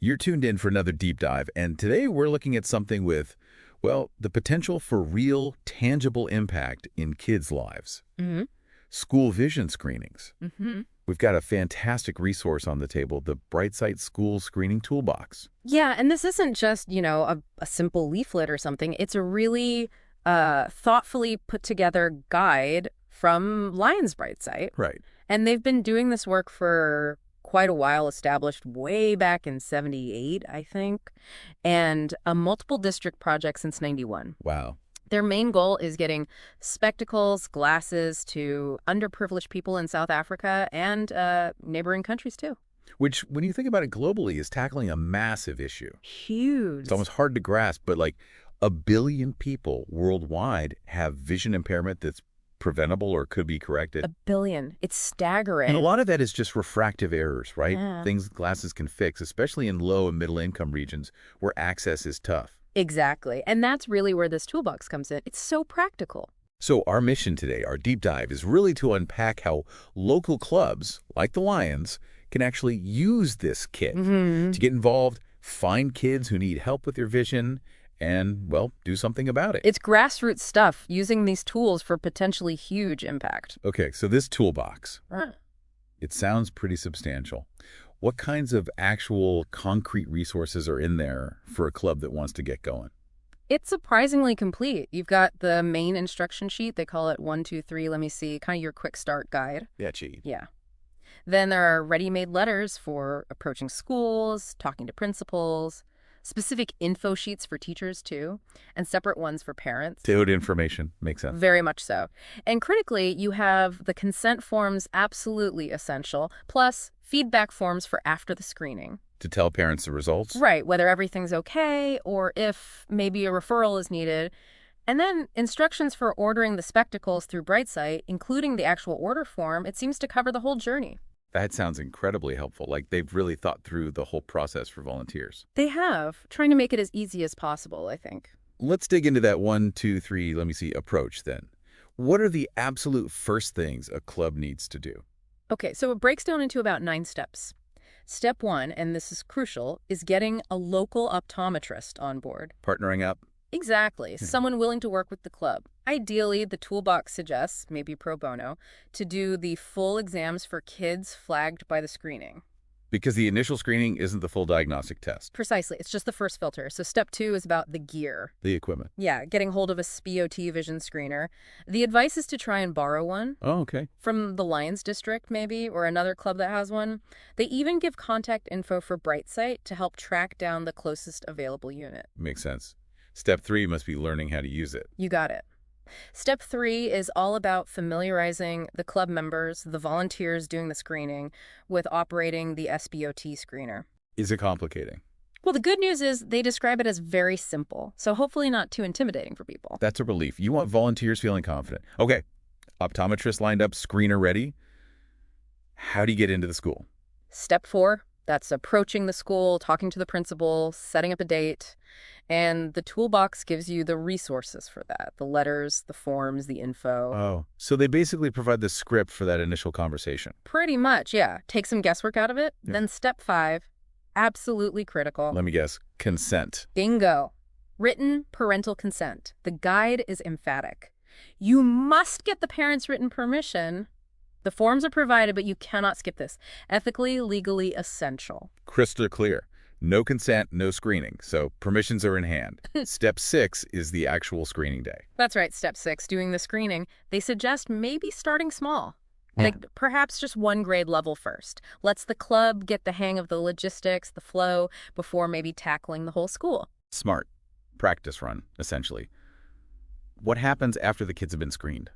You're tuned in for another deep dive, and today we're looking at something with, well, the potential for real, tangible impact in kids' lives. hmm School vision screenings. hmm We've got a fantastic resource on the table, the BrightSight School Screening Toolbox. Yeah, and this isn't just, a simple leaflet or something. It's a really thoughtfully put together guide from Lion's BrightSight. Right. And they've been doing this work for quite a while, established way back in 78, I think, and a multiple district project since 91. Wow. Their main goal is getting spectacles, glasses to underprivileged people in South Africa and neighboring countries, too. Which, when you think about it globally, is tackling a massive issue. Huge. It's almost hard to grasp, but like 1 billion people worldwide have vision impairment that's preventable or could be corrected. 1 billion. It's staggering. And a lot of that is just refractive errors, right? Yeah. Things glasses can fix, especially in low and middle income regions where access is tough. Exactly. And that's really where this toolbox comes in. It's so practical. So our mission today, our deep dive, is really to unpack how local clubs, like the Lions, can actually use this kit to get involved, find kids who need help with their vision, and, well, do something about it. It's grassroots stuff, using these tools for potentially huge impact. Okay, so this toolbox, Huh. it sounds pretty substantial. What kinds of actual concrete resources are in there for a club that wants to get going? It's surprisingly complete. You've got the main instruction sheet. They call it 1, 2, 3, let me see, kind of your quick start guide. Yeah, gee. Yeah. Then there are ready-made letters for approaching schools, talking to principals, specific info sheets for teachers, too, and separate ones for parents. Tailored information. Makes sense. Very much so. And critically, you have the consent forms, absolutely essential, plus feedback forms for after the screening. To tell parents the results? Right, whether everything's okay or if maybe a referral is needed. And then instructions for ordering the spectacles through BrightSight, including the actual order form. It seems to cover the whole journey. That sounds incredibly helpful. Like they've really thought through the whole process for volunteers. They have, trying to make it as easy as possible, I think. Let's dig into that 1, 2, 3, let me see, approach then. What are the absolute first things a club needs to do? Okay, so it breaks down into about 9 steps. Step 1, and this is crucial, is getting a local optometrist on board. Partnering up? Exactly. Someone willing to work with the club. Ideally, the toolbox suggests, maybe pro bono, to do the full exams for kids flagged by the screening. Because the initial screening isn't the full diagnostic test. Precisely. It's just the first filter. So step 2 is about the gear. The equipment. Yeah, getting hold of a SPOT vision screener. The advice is to try and borrow one. Oh, okay. From the Lions District, maybe, or another club that has one. They even give contact info for BrightSight to help track down the closest available unit. Makes sense. Step 3 must be learning how to use it. You got it. Step 3 is all about familiarizing the club members, the volunteers doing the screening, with operating the SBOT screener. Is it complicating? Well, the good news is they describe it as very simple, so hopefully not too intimidating for people. That's a relief. You want volunteers feeling confident. Okay, optometrist lined up, screener ready. How do you get into the school? Step 4, that's approaching the school, talking to the principal, setting up a date. And the toolbox gives you the resources for that, the letters, the forms, the info. Oh, so they basically provide the script for that initial conversation. Pretty much, yeah. Take some guesswork out of it. Yeah. Then step 5, absolutely critical. Let me guess. Consent. Bingo. Written parental consent. The guide is emphatic. You must get the parents' written permission. The forms are provided, but you cannot skip this. Ethically, legally essential. Crystal clear. No consent, no screening. So permissions are in hand. Step 6 is the actual screening day. That's right, step 6, doing the screening. They suggest maybe starting small. Like perhaps just 1 grade level first. Lets the club get the hang of the logistics, the flow, before maybe tackling the whole school. Smart. Practice run, essentially. What happens after the kids have been screened?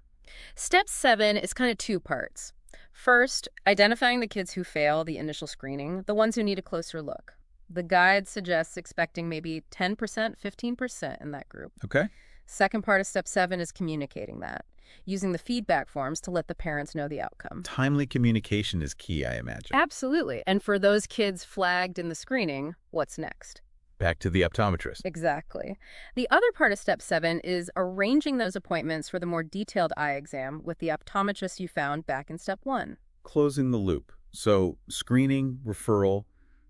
Step 7 is kind of 2 parts. First, identifying the kids who fail the initial screening, the ones who need a closer look. The guide suggests expecting maybe 10%, 15% in that group. Okay. Second part of step 7 is communicating that, using the feedback forms to let the parents know the outcome. Timely communication is key, I imagine. Absolutely. And for those kids flagged in the screening, what's next? Back to the optometrist. Exactly. The other part of step 7 is arranging those appointments for the more detailed eye exam with the optometrist you found back in step 1. Closing the loop. So screening, referral,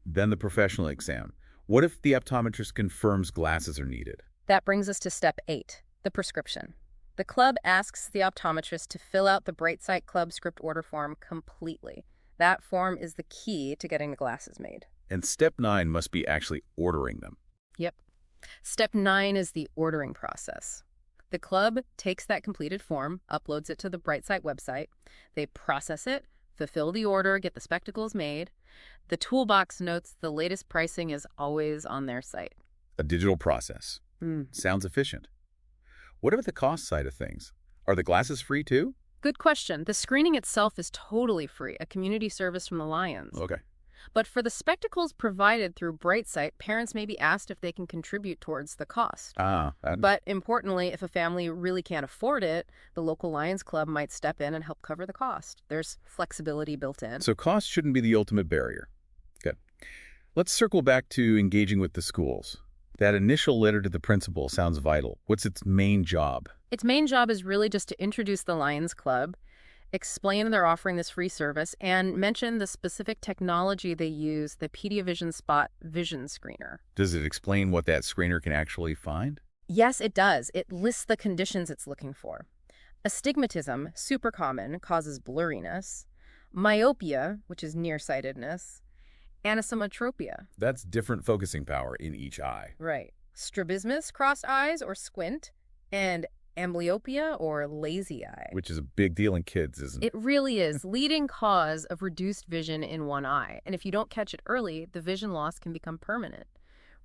Then the professional exam. What if the optometrist confirms glasses are needed? That brings us to step 8, the prescription. The club asks the optometrist to fill out the BrightSight Club script order form completely. That form is the key to getting the glasses made. And step 9 must be actually ordering them. Yep. Step 9 is the ordering process. The club takes that completed form, uploads it to the BrightSight website. They process it, fulfill the order, get the spectacles made. The toolbox notes the latest pricing is always on their site. A digital process. Sounds efficient. What about the cost side of things? Are the glasses free too? Good question. The screening itself is totally free, a community service from the Lions. Okay. But for the spectacles provided through BrightSight, parents may be asked if they can contribute towards the cost. But importantly, if a family really can't afford it, the local Lions Club might step in and help cover the cost. There's flexibility built in. So cost shouldn't be the ultimate barrier. Good. Let's circle back to engaging with the schools. That initial letter to the principal sounds vital. What's its main job? Its main job is really just to introduce the Lions Club, explain they're offering this free service, and mention the specific technology they use, the PediaVision Spot Vision Screener. Does it explain what that screener can actually find? Yes, it does. It lists the conditions it's looking for. Astigmatism, super common, causes blurriness. Myopia, which is nearsightedness. Anisometropia. That's different focusing power in each eye. Right. Strabismus, crossed eyes or squint. And amblyopia or lazy eye. Which is a big deal in kids, isn't it? It really is. Leading cause of reduced vision in one eye. And if you don't catch it early, the vision loss can become permanent.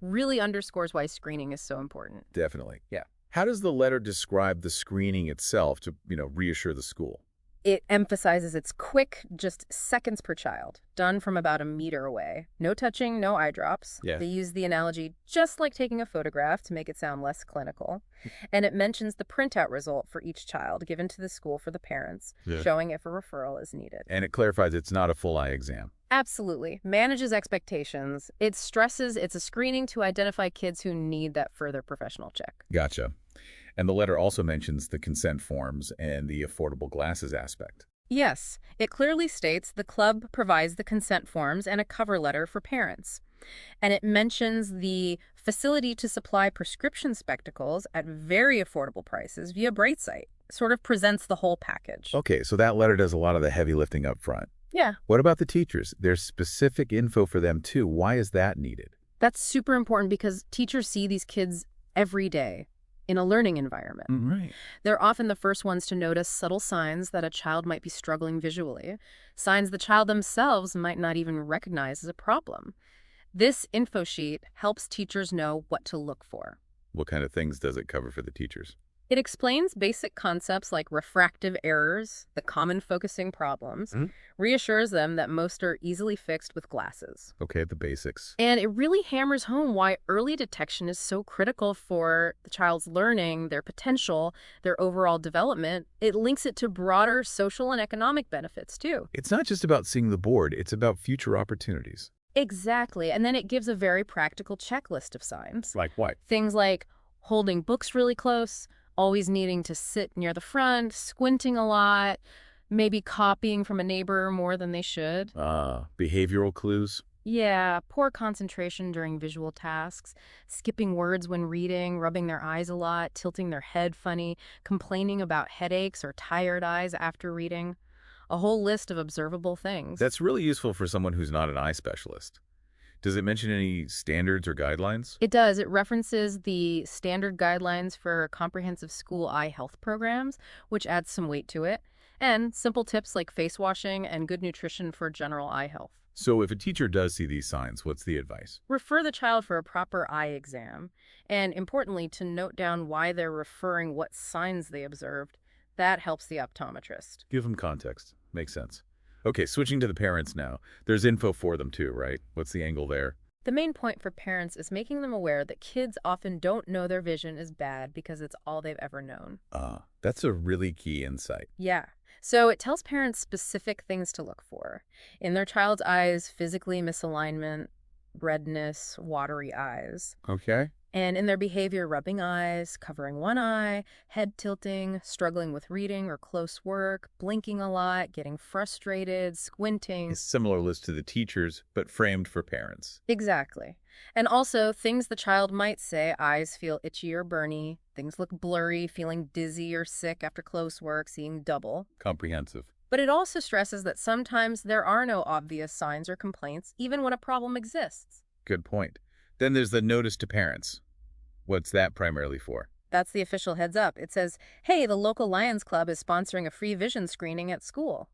Really underscores why screening is so important. Definitely. Yeah. How does the letter describe the screening itself to, reassure the school? It emphasizes it's quick, just seconds per child, done from about a meter away. No touching, no eye drops. Yeah. They use the analogy just like taking a photograph to make it sound less clinical. And it mentions the printout result for each child given to the school for the parents, showing if a referral is needed. And it clarifies it's not a full eye exam. Absolutely. Manages expectations. It stresses it's a screening to identify kids who need that further professional check. Gotcha. And the letter also mentions the consent forms and the affordable glasses aspect. Yes, it clearly states the club provides the consent forms and a cover letter for parents. And it mentions the facility to supply prescription spectacles at very affordable prices via BrightSight. Sort of presents the whole package. Okay, so that letter does a lot of the heavy lifting up front. Yeah. What about the teachers? There's specific info for them too. Why is that needed? That's super important because teachers see these kids every day in a learning environment. Right. They're often the first ones to notice subtle signs that a child might be struggling visually, signs the child themselves might not even recognize as a problem. This info sheet helps teachers know what to look for. What kind of things does it cover for the teachers? It explains basic concepts like refractive errors, the common focusing problems, reassures them that most are easily fixed with glasses. Okay, the basics. And it really hammers home why early detection is so critical for the child's learning, their potential, their overall development. It links it to broader social and economic benefits, too. It's not just about seeing the board, it's about future opportunities. Exactly. And then it gives a very practical checklist of signs. Like what? Things like holding books really close, always needing to sit near the front, squinting a lot, maybe copying from a neighbor more than they should. Behavioral clues? Yeah, poor concentration during visual tasks, skipping words when reading, rubbing their eyes a lot, tilting their head funny, complaining about headaches or tired eyes after reading. A whole list of observable things. That's really useful for someone who's not an eye specialist. Does it mention any standards or guidelines? It does. It references the standard guidelines for comprehensive school eye health programs, which adds some weight to it, and simple tips like face washing and good nutrition for general eye health. So if a teacher does see these signs, what's the advice? Refer the child for a proper eye exam, and importantly, to note down why they're referring what signs they observed. That helps the optometrist. Give them context. Makes sense. Okay, switching to the parents now. There's info for them too, right? What's the angle there? The main point for parents is making them aware that kids often don't know their vision is bad because it's all they've ever known. That's a really key insight. Yeah. So it tells parents specific things to look for. In their child's eyes, physically misalignment, redness, watery eyes. Okay. And in their behavior, rubbing eyes, covering one eye, head tilting, struggling with reading or close work, blinking a lot, getting frustrated, A squinting. similar list to the teachers, but framed for parents. Exactly. And also things the child might say: eyes feel itchy or burny, things look blurry, feeling dizzy or sick after close work, seeing double. Comprehensive. But it also stresses that sometimes there are no obvious signs or complaints, even when a problem exists. Good point. Then there's the notice to parents. What's that primarily for? That's the official heads up. It says, hey, the local Lions Club is sponsoring a free vision screening at school.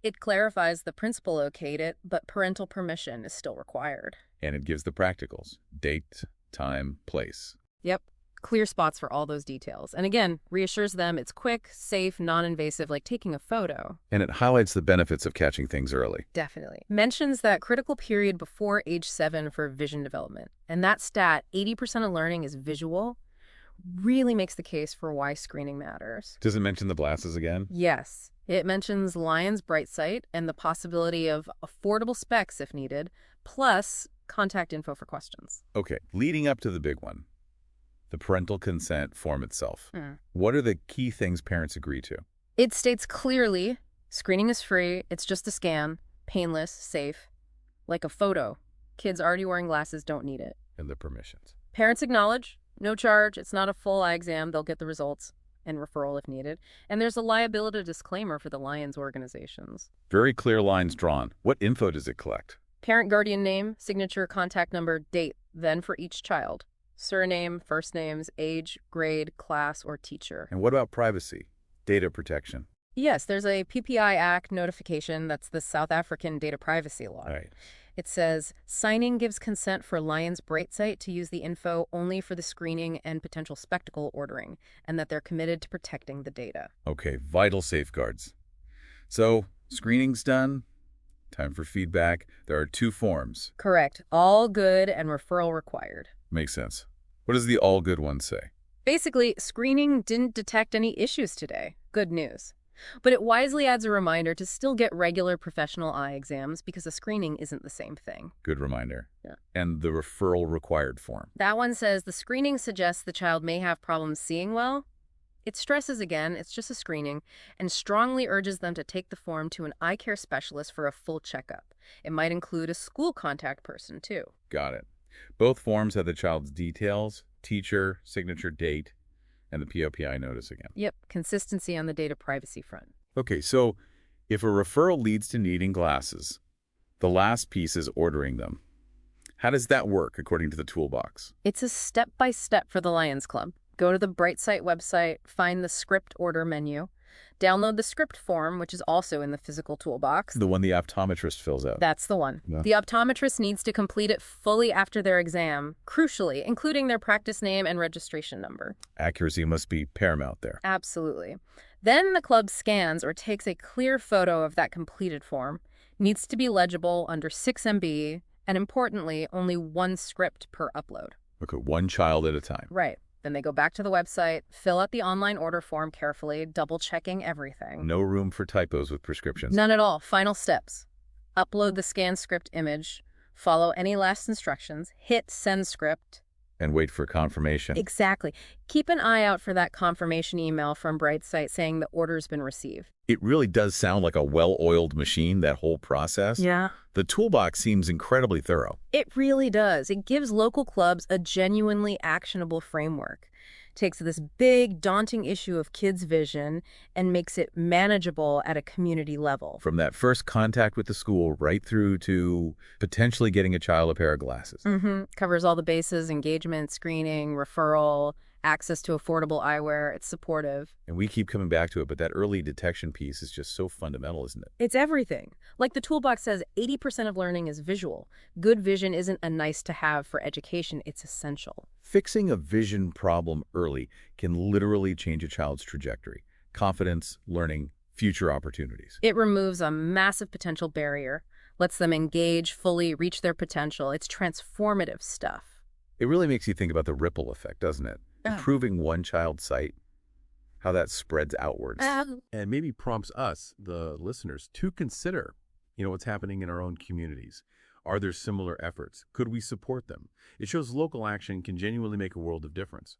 It clarifies the principal okayed it, but parental permission is still required. And it gives the practicals. Date, time, place. Yep. Clear spots for all those details. And again, reassures them it's quick, safe, non-invasive, like taking a photo. And it highlights the benefits of catching things early. Definitely. Mentions that critical period before age 7 for vision development. And that stat, 80% of learning is visual, really makes the case for why screening matters. Does it mention the glasses again? Yes. It mentions Lion's BrightSight and the possibility of affordable specs if needed, plus contact info for questions. Okay, leading up to the big one. The parental consent form itself. Mm. What are the key things parents agree to? It states clearly, screening is free, it's just a scan, painless, safe, like a photo. Kids already wearing glasses don't need it. And the permissions. Parents acknowledge, no charge, it's not a full eye exam, they'll get the results and referral if needed. And there's a liability disclaimer for the Lions organizations. Very clear lines drawn. What info does it collect? Parent guardian name, signature, contact number, date, then for each child. Surname, first names, age, grade, class, or teacher. And what about privacy? Data protection? Yes, there's a PPI Act notification. That's the South African data privacy law. All right. It says, signing gives consent for Lion's BrightSight to use the info only for the screening and potential spectacle ordering, and that they're committed to protecting the data. Okay, vital safeguards. So, screening's done. Time for feedback. There are 2 forms. Correct. All good and referral required. Makes sense. What does the all good one say? Basically, screening didn't detect any issues today. Good news. But it wisely adds a reminder to still get regular professional eye exams because a screening isn't the same thing. Good reminder. Yeah. And the referral required form. That one says the screening suggests the child may have problems seeing well. It stresses again, it's just a screening, and strongly urges them to take the form to an eye care specialist for a full checkup. It might include a school contact person, too. Got it. Both forms have the child's details, teacher, signature, date, and the POPI notice again. Yep, consistency on the data privacy front. Okay, so if a referral leads to needing glasses, the last piece is ordering them. How does that work according to the toolbox? It's a step-by-step for the Lions Club. Go to the BrightSight website, find the script order menu, download the script form, which is also in the physical toolbox. The one the optometrist fills out. That's the one. Yeah. The optometrist needs to complete it fully after their exam, crucially, including their practice name and registration number. Accuracy must be paramount there. Absolutely. Then the club scans or takes a clear photo of that completed form. Needs to be legible under 6 MB, and importantly, only 1 script per upload. Okay, 1 child at a time. Right. Then they go back to the website, fill out the online order form carefully, double-checking everything. No room for typos with prescriptions. None at all. Final steps. Upload the scanned script image, follow any last instructions, hit send script. And wait for confirmation. Exactly. Keep an eye out for that confirmation email from BrightSight saying the order's been received. It really does sound like a well-oiled machine, that whole process. Yeah. The toolbox seems incredibly thorough. It really does. It gives local clubs a genuinely actionable framework. Takes this big, daunting issue of kids' vision and makes it manageable at a community level. From that first contact with the school right through to potentially getting a child a pair of glasses. Covers all the bases: engagement, screening, referral, access to affordable eyewear. It's supportive. And we keep coming back to it, but that early detection piece is just so fundamental, isn't it? It's everything. Like the toolbox says, 80% of learning is visual. Good vision isn't a nice to have for education, it's essential. Fixing a vision problem early can literally change a child's trajectory. Confidence, learning, future opportunities. It removes a massive potential barrier, lets them engage fully, reach their potential. It's transformative stuff. It really makes you think about the ripple effect, doesn't it? Improving one child's sight, how that spreads outwards. And maybe prompts us, the listeners, to consider, what's happening in our own communities. Are there similar efforts? Could we support them? It shows local action can genuinely make a world of difference.